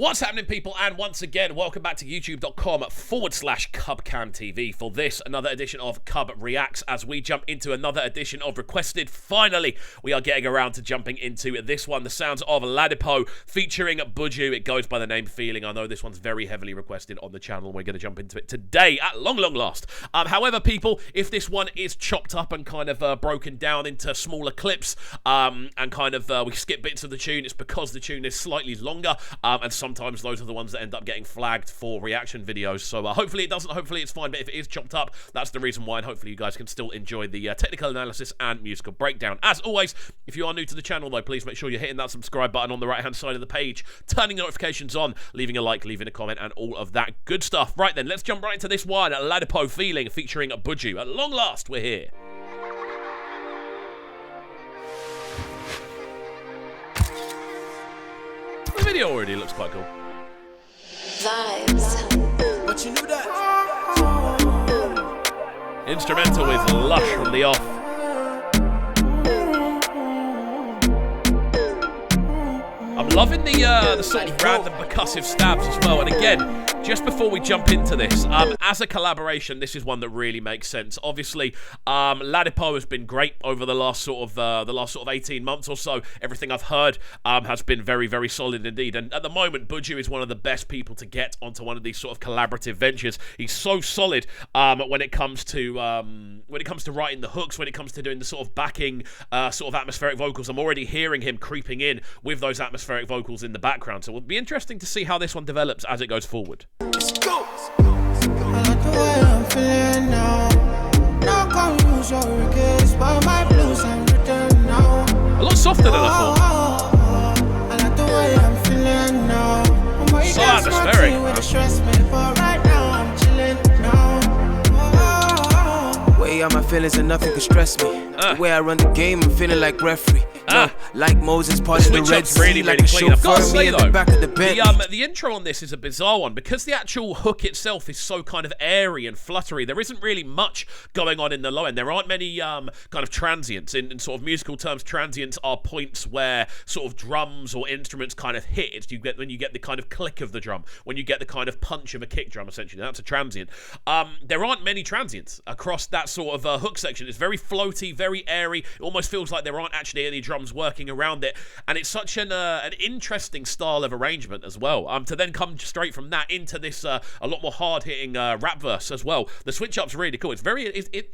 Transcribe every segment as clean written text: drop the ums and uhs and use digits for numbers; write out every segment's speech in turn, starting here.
What's happening, people? And once again, welcome back to youtube.com/CubCamTV for this, another edition of CubReacts, as we jump into another edition of Requested. Finally, we are getting around to jumping into this one, the sounds of Ladipoe featuring Buju. It goes by the name Feeling. I know this one's very heavily requested on the channel. We're going to jump into it today at long last. However, people, if this one is chopped up and kind of broken down into smaller clips and kind of we skip bits of the tune, it's because the tune is slightly longer, and sometimes those are the ones that end up getting flagged for reaction videos. So hopefully it doesn't, hopefully it's fine, but if it is chopped up, that's the reason why, and hopefully you guys can still enjoy the technical analysis and musical breakdown. As always, if you are new to the channel though, please make sure you're hitting that subscribe button on the right hand side of the page, turning notifications on, leaving a like, leaving a comment, and all of that good stuff. Right then, let's jump right into this one, Ladipoe Feeling featuring Buju. At long last, we're here. The video already looks quite cool. Vibes. But you knew that. Instrumental with Lush from the off. I'm loving the sort of random percussive stabs as well. And again, just before we jump into this, as a collaboration, this is one that really makes sense. Obviously, Ladipoe has been great over the last sort of 18 months or so. Everything I've heard has been very, very solid indeed. And at the moment, Buju is one of the best people to get onto one of these sort of collaborative ventures. He's so solid when it comes to writing the hooks, when it comes to doing the sort of backing sort of atmospheric vocals. I'm already hearing him creeping in with those atmospheric vocals in the background. So it'll be interesting to see how this one develops as it goes forward. Let's go. I like the way I'm feeling now. Now come use your regrets, but my blues I'm written now. A lot softer than I thought. I like the way I'm feeling now. So atmospheric, man. Stress me, but right now I'm chilling now. Way out my feelings and nothing can stress me. The way I run the game, I'm feeling like referee. No, like Moses part of the Red Sea, really like a clean. I've got to chauffeur say me in though, the back of the Bentley. the intro on this is a bizarre one because the actual hook itself is so kind of airy and fluttery. There isn't really much going on in the low end. There aren't many kind of transients. In sort of musical terms, transients are points where sort of drums or instruments kind of hit. It's when you get the kind of click of the drum, when you get the kind of punch of a kick drum, essentially. That's a transient. There aren't many transients across that sort of hook section. It's very floaty, very airy. It almost feels like there aren't actually any drums working around it, and it's such an interesting style of arrangement as well. To then come straight from that into this a lot more hard-hitting rap verse as well. The switch-up's really cool. It's very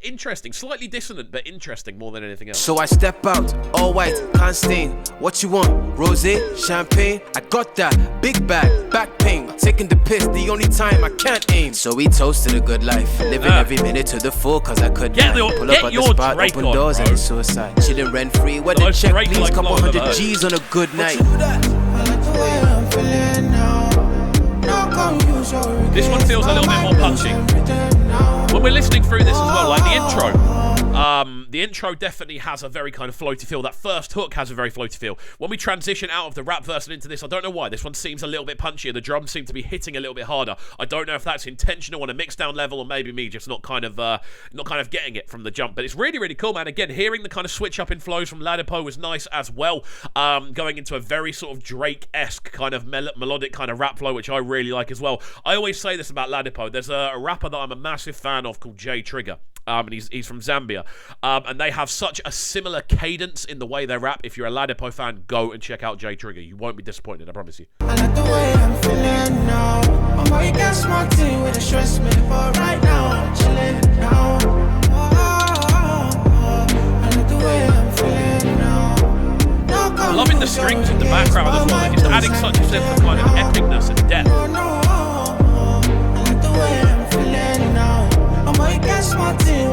interesting, slightly dissonant, but interesting more than anything else. So I step out, all white, can't stain. What you want? Rosé, champagne? I got that. Big bag, back pain. Taking the piss, the only time I can't aim. So we toasted a good life, living every minute to the full, cause I couldn't pull up at the spot, Drake open on, doors bro. and it's suicide. Chilling rent-free, where the check please, couple hundred G's on a good night. I like the way I'm feeling now. Now come use your regrets. This one feels a little bit more punchy. When we're listening through this as well, like the intro definitely has a very kind of floaty feel. That first hook has a very floaty feel. When we transition out of the rap verse and into this, I don't know why, this one seems a little bit punchier. The drums seem to be hitting a little bit harder. I don't know if that's intentional on a mixdown level or maybe me just not kind of getting it from the jump. But it's really, really cool, man. Again, hearing the kind of switch up in flows from Ladipoe was nice as well. Going into a very sort of Drake-esque kind of melodic kind of rap flow, which I really like as well. I always say this about Ladipoe. There's a rapper that I'm a massive fan of called Trigger. And he's from Zambia, and they have such a similar cadence in the way they rap. If you're a Ladipoe fan, go and check out Trigger. You won't be disappointed, I promise you. I like the way I'm feeling now. I'm going to get smarty with the stress me, but right now I'm chilling now. I like the way I'm feeling now. I'm loving the strings in the background as well. They're just adding such a sense of kind of epicness and depth. I like the way I'm feeling now.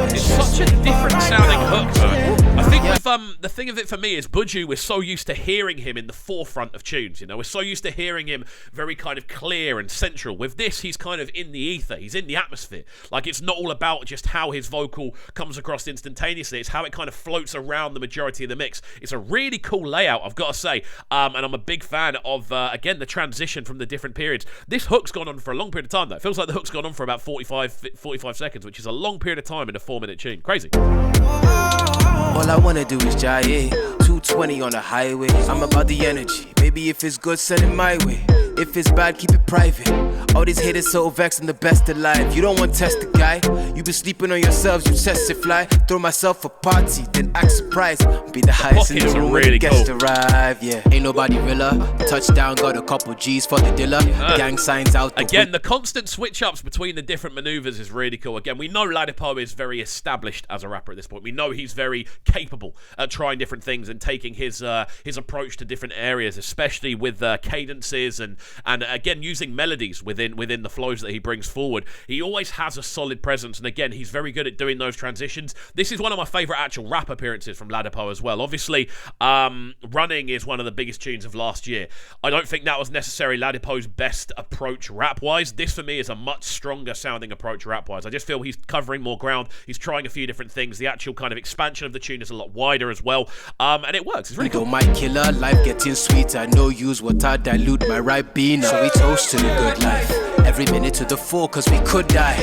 It's such a different sounding hook, though. I think with, the thing of it for me is Buju, we're so used to hearing him in the forefront of tunes, you know. We're so used to hearing him very kind of clear and central. With this, he's kind of in the ether. He's in the atmosphere. Like, it's not all about just how his vocal comes across instantaneously. It's how it kind of floats around the majority of the mix. It's a really cool layout, I've got to say. And I'm a big fan of, again, the transition from the different periods. This hook's gone on for a long period of time, though. It feels like the hook's gone on for about 45 seconds, which is a long period of time in a 4-minute tune. Crazy. All I wanna do is jive, 220 on the highway. I'm about the energy, baby, if it's good, send it my way. If it's bad, keep it private. All these haters so vexed, I'm the best alive. You don't want to test the guy. You been sleeping on yourselves, you test it fly. Throw myself a party, then act surprised. Be the highest in the room when the guests arrive. Yeah, ain't nobody realer. Touchdown, got a couple G's for the dealer. Gang signs out. Again, the constant switch ups between the different maneuvers is really cool. Again, we know Ladipoe is very established as a rapper at this point. We know he's very capable at trying different things and taking his approach to different areas, especially with cadences and again using melodies within the flows that he brings forward. He always has a solid presence, and again, he's very good at doing those transitions. This is one of my favourite actual rap appearances from Ladipoe as well. Obviously, Running is one of the biggest tunes of last year. I don't think that was necessarily Ladipoe's best approach rap-wise. This, for me, is a much stronger sounding approach rap-wise. I just feel he's covering more ground. He's trying a few different things. The actual kind of expansion of the tune is a lot wider as well, and it works. It's really cool. My killer, life getting sweeter. No use water, dilute my Ribena. So we toast to the good life. Every minute to the full, cause we could die.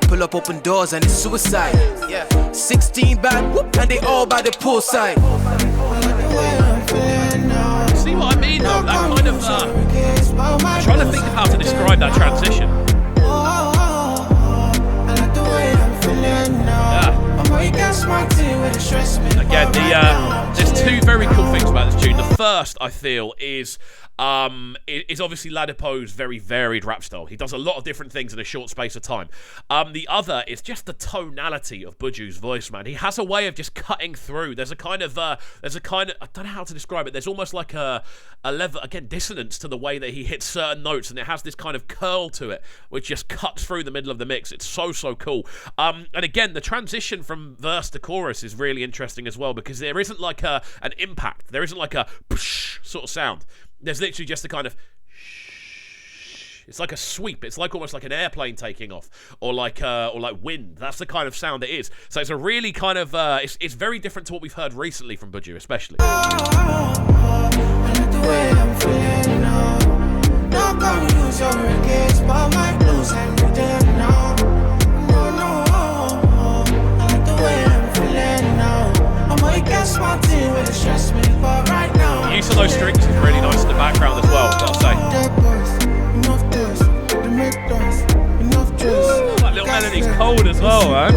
Pull up open doors and it's suicide. 16 bad, whoop, and they all by the poolside. See what I mean though? That kind of I'm trying to think of how to describe that transition. Again, there's two very cool things about this tune. The first, I feel, is obviously Ladipoe's very varied rap style. He does a lot of different things in a short space of time. The other is just the tonality of Buju's voice, man. He has a way of just cutting through. There's a kind of I don't know how to describe it. There's almost like a level, again, dissonance to the way that he hits certain notes, and it has this kind of curl to it, which just cuts through the middle of the mix. It's so cool. And again, the transition from verse to chorus is really interesting as well, because there isn't like an impact. There isn't like a sort of sound. There's literally just a kind of it's like a sweep. It's like almost like an airplane taking off, or like wind. That's the kind of sound it is. So it's a really kind of it's very different to what we've heard recently from Buju, especially. The use of those strings is really nice in the background as well, I've got to say. That little melody's cold as well, man.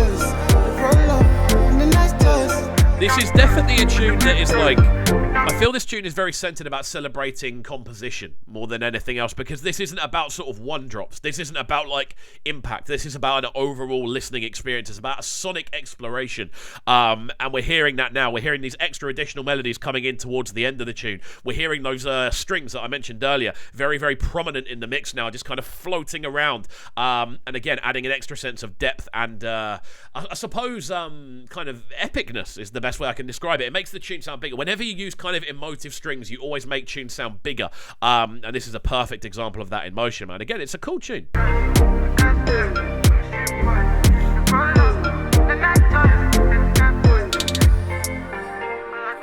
This is definitely a tune that is like, I feel this tune is very centered about celebrating composition more than anything else, because this isn't about sort of one drops. This isn't about like impact. This is about an overall listening experience. It's about a sonic exploration. And we're hearing that now. We're hearing these extra additional melodies coming in towards the end of the tune. We're hearing those strings that I mentioned earlier, very, very prominent in the mix now, just kind of floating around. And again, adding an extra sense of depth and I suppose kind of epicness is the best way I can describe it. It makes the tune sound bigger. Whenever you use kind of emotive strings, you always make tunes sound bigger. And this is a perfect example of that in motion, man. Again, it's a cool tune.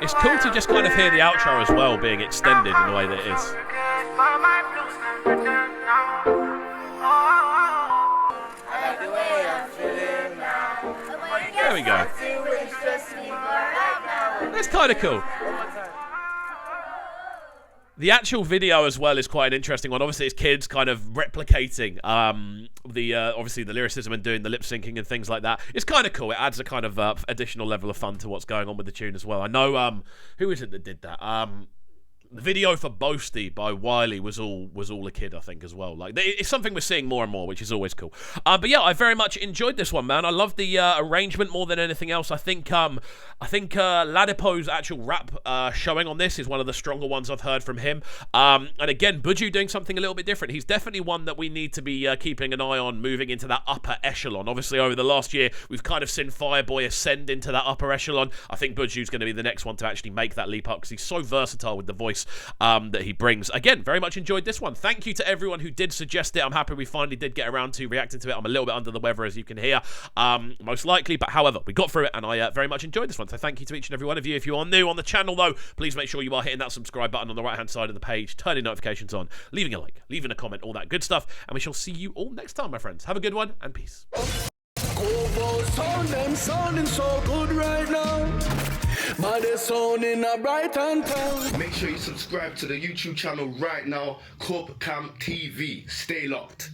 It's cool to just kind of hear the outro as well being extended in the way that it is. There we go. That's kind of cool. The actual video as well is quite an interesting one. Obviously, it's kids kind of replicating obviously the lyricism and doing the lip syncing and things like that. It's kind of cool. It adds a kind of additional level of fun to what's going on with the tune as well. I know who is it that did that? The video for Boasty by Wiley was all a kid, I think, as well. Like, it's something we're seeing more and more, which is always cool. But yeah, I very much enjoyed this one, man. I love the arrangement more than anything else. I think Ladipoe's actual rap showing on this is one of the stronger ones I've heard from him. And again, Buju doing something a little bit different. He's definitely one that we need to be keeping an eye on, moving into that upper echelon. Obviously, over the last year, we've kind of seen Fireboy ascend into that upper echelon. I think Buju's going to be the next one to actually make that leap up, because he's so versatile with the voice that he brings. Again, very much enjoyed this one. Thank you to everyone who did suggest it. I'm happy we finally did get around to reacting to it. I'm a little bit under the weather, as you can hear, most likely, but however, we got through it, and I very much enjoyed this one. So thank you to each and every one of you. If you are new on the channel, though, please make sure you are hitting that subscribe button on the right hand side of the page, turning notifications on, leaving a like, leaving a comment, all that good stuff, and we shall see you all next time, my friends. Have a good one, and peace. Sounding so good right now. Baddest sound in a Brighton town. Make sure you subscribe to the YouTube channel right now, CubCamTV. Stay locked.